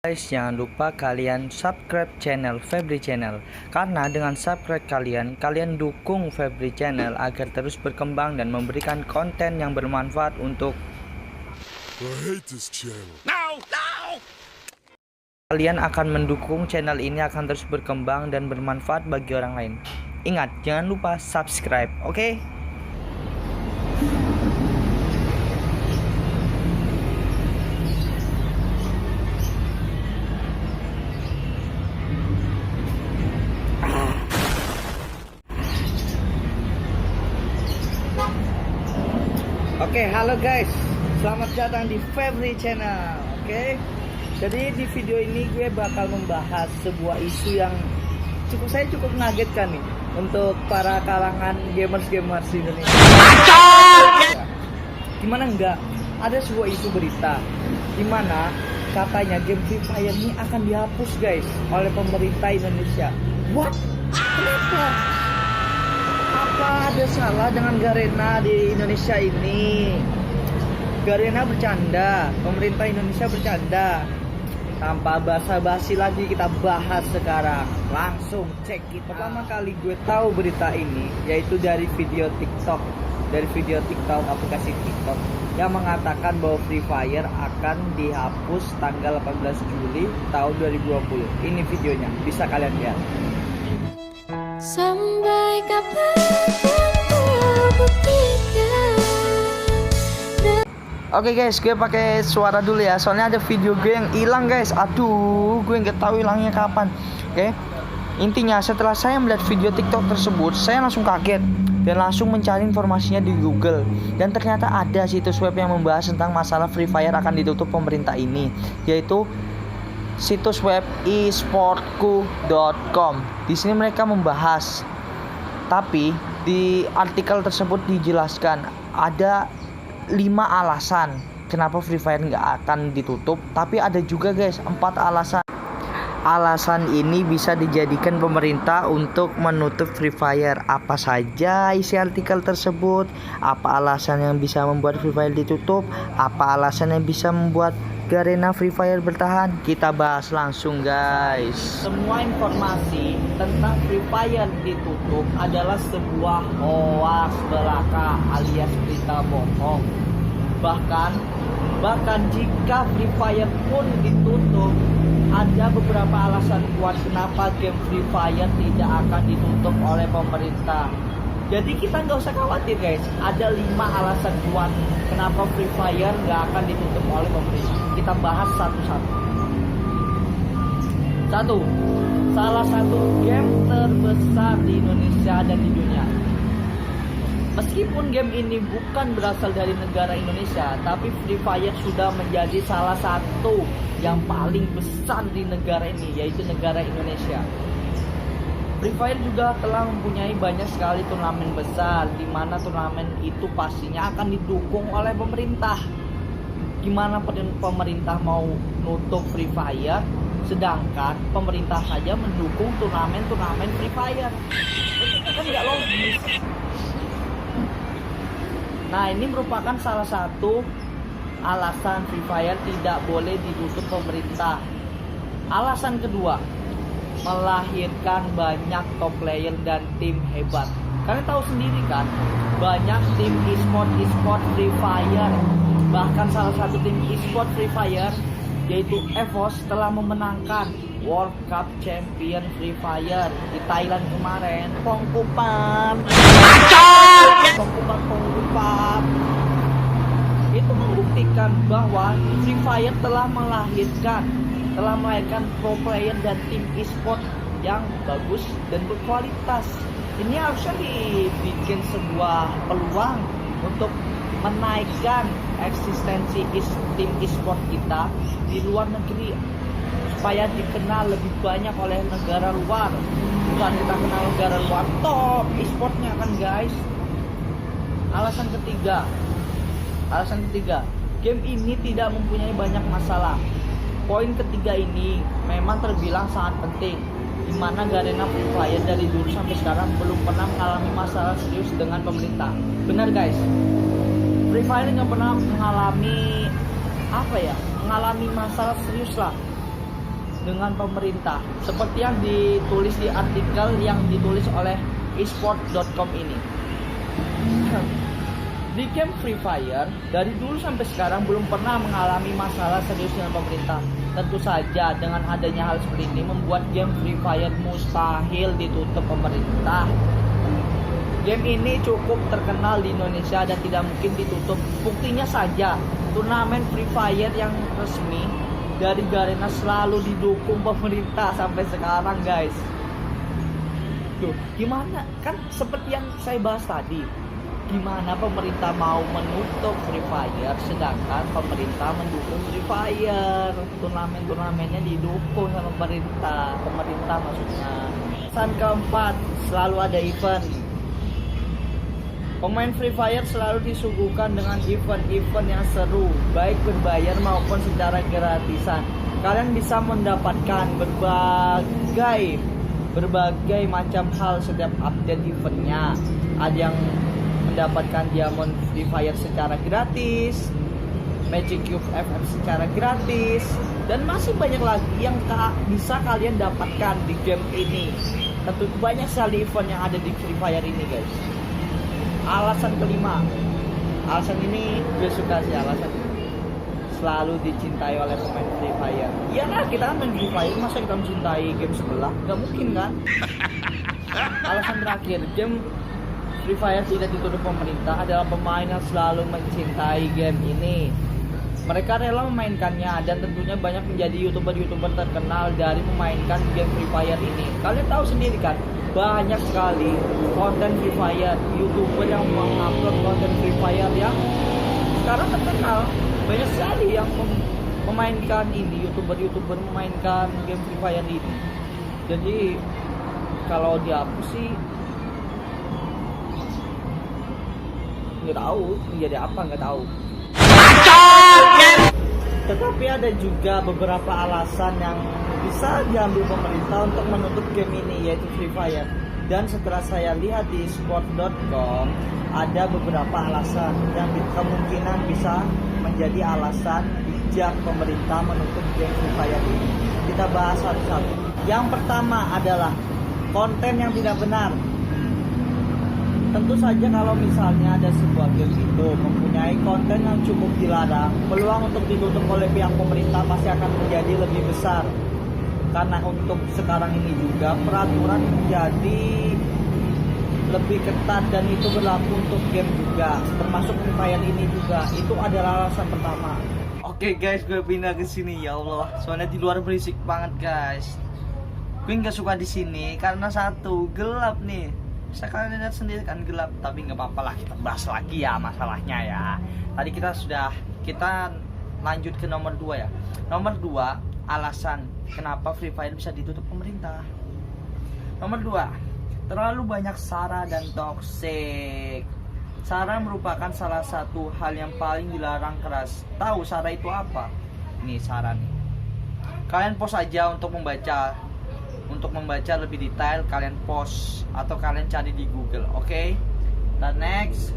Guys, jangan lupa kalian subscribe channel Febri Channel. Karena dengan subscribe kalian dukung Febri Channel agar terus berkembang dan memberikan konten yang bermanfaat untuk kalian akan mendukung channel ini akan terus berkembang dan bermanfaat bagi orang lain. Ingat, jangan lupa subscribe, oke? Oke, halo guys, selamat datang di Febri Channel. Oke, jadi di video ini gue bakal membahas sebuah isu yang saya cukup mengagetkan nih untuk para kalangan gamers di Indonesia. Gimana enggak? Ada sebuah isu berita di mana katanya game Free Fire ini akan dihapus guys oleh pemerintah Indonesia. What? Kenapa? Apa ada salah dengan Garena di Indonesia ini? Garena bercanda, pemerintah Indonesia bercanda. Tanpa basa-basi lagi kita bahas sekarang. Langsung cek it. Pertama kali gue tahu berita ini yaitu dari video TikTok. Dari video TikTok, aplikasi TikTok yang mengatakan bahwa Free Fire akan dihapus tanggal 18 Juli tahun 2020. Ini videonya, bisa kalian lihat. Sampai kapan kau buktikan. Oke guys, gue pakai suara dulu ya. Soalnya ada video gue yang hilang guys. Aduh, gue nggak tahu hilangnya kapan. Oke. Intinya setelah saya melihat video TikTok tersebut, saya langsung kaget dan langsung mencari informasinya di Google. Dan ternyata ada situs web yang membahas tentang masalah Free Fire akan ditutup pemerintah ini, yaitu situs web esportku.com. Di sini mereka membahas, tapi di artikel tersebut dijelaskan ada 5 alasan kenapa Free Fire nggak akan ditutup. Tapi ada juga guys 4 alasan. Alasan ini bisa dijadikan pemerintah untuk menutup Free Fire. Apa saja isi artikel tersebut? Apa alasan yang bisa membuat Free Fire ditutup? Apa alasan yang bisa membuat Garena Free Fire bertahan? Kita bahas langsung guys. Semua informasi tentang Free Fire ditutup adalah sebuah hoax belaka alias berita bohong. Bahkan jika Free Fire pun ditutup, ada beberapa alasan kuat kenapa game Free Fire tidak akan ditutup oleh pemerintah. Jadi kita nggak usah khawatir guys. Ada 5 alasan kuat kenapa Free Fire nggak akan ditutup oleh pemerintah. Kita bahas satu-satu. 1. Salah satu game terbesar di Indonesia dan di dunia. Meskipun game ini bukan berasal dari negara Indonesia, tapi Free Fire sudah menjadi salah satu yang paling besar di negara ini, yaitu negara Indonesia. Free Fire juga telah mempunyai banyak sekali turnamen besar, di mana turnamen itu pastinya akan didukung oleh pemerintah. Gimana pemerintah mau nutup Free Fire, sedangkan pemerintah saja mendukung turnamen Free Fire? Itu kan nggak logis. Nah, ini merupakan salah satu alasan Free Fire tidak boleh ditutup pemerintah. Alasan kedua, melahirkan banyak top player dan tim hebat. Kalian tahu sendiri kan, banyak tim e-sport Free Fire. Bahkan salah satu tim e-sport Free Fire yaitu EVOS telah memenangkan World Cup Champion Free Fire di Thailand kemarin. Pongkupan itu membuktikan bahwa Free Fire telah melahirkan pro player dan tim e-sport yang bagus dan berkualitas. Ini harusnya dibikin sebuah peluang untuk menaikkan eksistensi tim e-sport kita di luar negeri supaya dikenal lebih banyak oleh negara luar. Bukan kita kenal negara luar, top e-sportnya kan guys. Alasan ketiga, game ini tidak mempunyai banyak masalah. Poin ketiga ini memang terbilang sangat penting, di mana Garena Free Fire dari dulu sampai sekarang belum pernah mengalami masalah serius dengan pemerintah. Benar guys, Free Fire nggak pernah mengalami masalah serius lah dengan pemerintah seperti yang ditulis di artikel yang ditulis oleh esport.com ini. Di game Free Fire dari dulu sampai sekarang belum pernah mengalami masalah serius dengan pemerintah. Tentu saja dengan adanya hal seperti ini membuat game Free Fire mustahil ditutup pemerintah. Game ini cukup terkenal di Indonesia dan tidak mungkin ditutup. Buktinya saja turnamen Free Fire yang resmi dari Garena selalu didukung pemerintah sampai sekarang, guys. Tuh, gimana? Kan seperti yang saya bahas tadi. Gimana pemerintah mau menutup Free Fire sedangkan pemerintah mendukung Free Fire? Turnamen-turnamennya didukung sama pemerintah maksudnya. Alasan keempat, selalu ada event. Pemain Free Fire selalu disuguhkan dengan event-event yang seru, baik berbayar maupun secara gratisan. Kalian bisa mendapatkan berbagai macam hal setiap update eventnya. Ada yang mendapatkan diamond Free Fire secara gratis, Magic Cube FF secara gratis, dan masih banyak lagi yang bisa kalian dapatkan di game ini. Tentu banyak sekali event yang ada di Free Fire ini, guys. Alasan kelima, alasan ini gue suka sih, alasan ini selalu dicintai oleh pemain Free Fire. Iya lah, kita kan main Free Fire, masa kita mencintai game sebelah? Gak mungkin kan. Alasan terakhir, game Free Fire tidak ditutup pemerintah adalah pemain yang selalu mencintai game ini. Mereka rela memainkannya dan tentunya banyak menjadi youtuber terkenal dari memainkan game Free Fire ini. Kalian tahu sendiri kan, banyak sekali konten Free Fire, youtuber yang mengupload konten Free Fire yang sekarang terkenal. Banyak sekali yang memainkan ini, youtuber memainkan game Free Fire ini. Jadi kalau dihapus sih nggak tahu menjadi apa, nggak tahu. Tetapi ada juga beberapa alasan yang bisa diambil pemerintah untuk menutup game ini, yaitu Free Fire. Dan setelah saya lihat di sport.com, ada beberapa alasan yang kemungkinan bisa menjadi alasan bijak pemerintah menutup game Free Fire ini. Kita bahas satu-satu. Yang pertama adalah konten yang tidak benar. Tentu saja kalau misalnya ada sebuah game itu mempunyai konten yang cukup dilarang, peluang untuk ditutup oleh pihak pemerintah pasti akan menjadi lebih besar. Karena untuk sekarang ini juga peraturan menjadi lebih ketat dan itu berlaku untuk game juga, termasuk Free Fire ini juga. Itu adalah alasan pertama. Oke guys, gue pindah ke sini, ya Allah. Soalnya di luar berisik banget, guys. Gue nggak suka di sini karena satu, gelap nih. Bisa kalian lihat sendiri kan, gelap. Tapi nggak apa-apa lah, kita bahas lagi ya masalahnya ya. Tadi kita lanjut ke nomor 2 ya. Nomor 2, alasan kenapa Free Fire bisa ditutup pemerintah. Nomor 2, terlalu banyak sara dan toksik. Sara merupakan salah satu hal yang paling dilarang keras. Tahu sara itu apa? Nih sara nih. Kalian pause aja untuk membaca. Untuk membaca lebih detail kalian pause atau kalian cari di Google, oke? Dan next,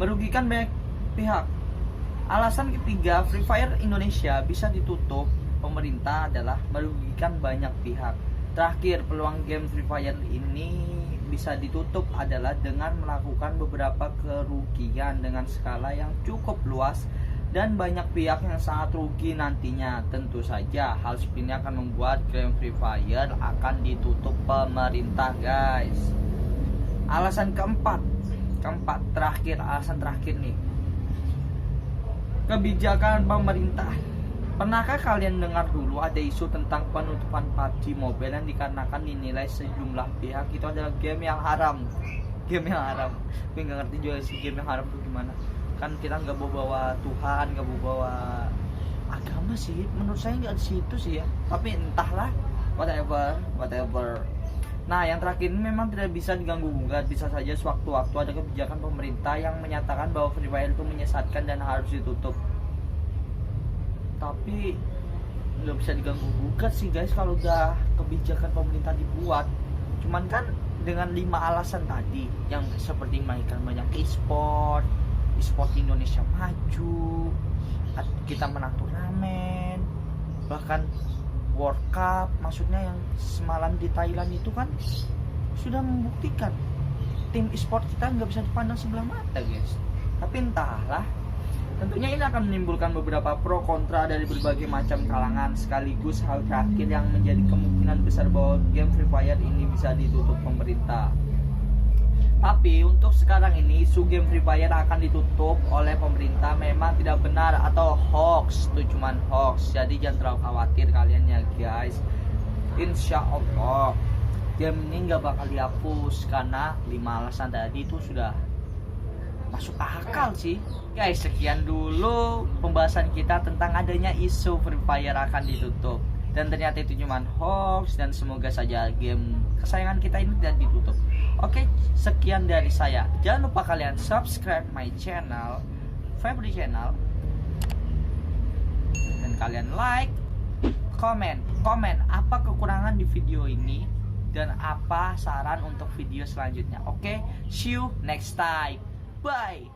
merugikan banyak pihak. Alasan ketiga Free Fire Indonesia bisa ditutup pemerintah adalah merugikan banyak pihak. Terakhir, peluang game Free Fire ini bisa ditutup adalah dengan melakukan beberapa kerugian dengan skala yang cukup luas dan banyak pihak yang sangat rugi nantinya. Tentu saja hal seperti ini akan membuat game Free Fire akan ditutup pemerintah, guys. Alasan keempat alasan terakhir nih, kebijakan pemerintah. Pernahkah kalian dengar dulu ada isu tentang penutupan PUBG Mobile yang dikarenakan dinilai sejumlah pihak itu adalah game yang haram? Game yang haram. Gue nggak ngerti juga sih game yang haram itu gimana. Kan kita nggak bawa Tuhan, nggak bawa agama sih. Menurut saya nggak di situ sih ya. Tapi entahlah, whatever. Nah, yang terakhir ini memang tidak bisa diganggu gugat. Bisa saja sewaktu-waktu ada kebijakan pemerintah yang menyatakan bahwa Free Fire itu menyesatkan dan harus ditutup. Tapi nggak bisa diganggu gugat sih, guys, kalau udah kebijakan pemerintah dibuat. Cuman kan dengan 5 alasan tadi yang seperti mainkan banyak e-sport, e-sport Indonesia maju, kita menang turnamen, bahkan World Cup, maksudnya yang semalam di Thailand itu kan sudah membuktikan tim e-sport kita nggak bisa dipandang sebelah mata, guys. Tapi entahlah, tentunya ini akan menimbulkan beberapa pro kontra dari berbagai macam kalangan, sekaligus hal terakhir yang menjadi kemungkinan besar bahwa game Free Fire ini bisa ditutup pemerintah. Tapi untuk sekarang ini isu game Free Fire akan ditutup oleh pemerintah memang tidak benar atau hoax, itu cuman hoax. Jadi jangan terlalu khawatir kalian ya guys. Insya Allah game ini nggak bakal dihapus karena 5 alasan tadi itu sudah masuk akal sih. Guys, sekian dulu pembahasan kita tentang adanya isu Free Fire akan ditutup. Dan ternyata itu cuma hoax, dan semoga saja game kesayangan kita ini tidak ditutup. Oke, sekian dari saya. Jangan lupa kalian subscribe my channel, Febri Channel, dan kalian like, komen apa kekurangan di video ini dan apa saran untuk video selanjutnya. Oke, see you next time. Bye.